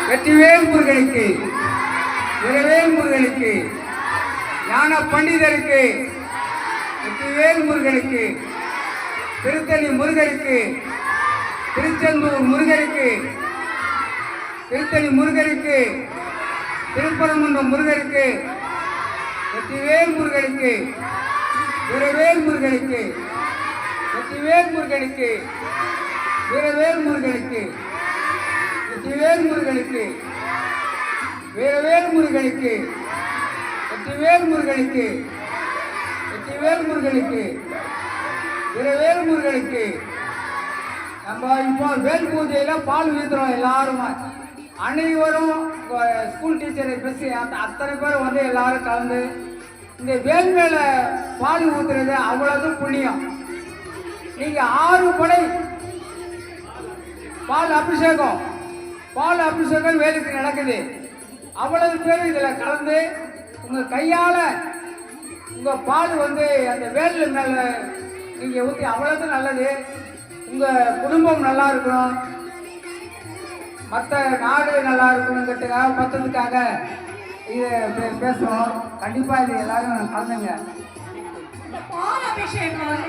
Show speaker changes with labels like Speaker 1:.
Speaker 1: வெற்றிவேல் முருகனுக்கு, வீரவேல் முருகனுக்கு, ஞான பண்டிதருக்கு, வெற்றிவேல் முருகனுக்கு, திருத்தணி முருகனுக்கு, திருச்செந்தூர் முருகனுக்கு, திருத்தணி முருகனுக்கு, திருப்பரங்குன்றம் முருகனுக்கு, வெற்றிவேல் முருகனுக்கு, வீரவேல் முருகனுக்கு, வெற்றிவேல் முருகனுக்கு, வீரவேல் முருகனுக்கு, வெற்றிவேல் முருகனுக்கு, வீரவேல் முருகனுக்கு, வெற்றிவேல் முருகனுக்கு, வெற்றிவேல் முருகனுக்கு, வீரவேல் முருகனுக்கு. நம்ம இப்போ வேல் பூஜையில பால் ஊற்றுறோம் எல்லாரும். அனைவரும் ஸ்கூல் டீச்சர் பஸ் அத்தனை பேர் வந்து எல்லாரும் கலந்து இந்த வேல் மேல பால் ஊத்துறது அவ்வளவு புண்ணியம். நீங்க 6 படை பால் அபிஷேகம் வேலுக்கு நடக்குது. அவ்வளவு பேர் இதுல கலந்து உங்க கையால உங்க பால் வந்து அந்த வேல் மேல நீங்க ஊற்றி அவ்வளவு நல்லது. உங்க குடும்பம் நல்லா இருக்கணும், மற்ற நாடு நல்லா இருக்கணுங்கிறதுக்காக மற்றதுக்காக இதை பேசுகிறோம். கண்டிப்பாக இது எல்லாரும் கலந்துங்க.
Speaker 2: பால் அபிஷேகம்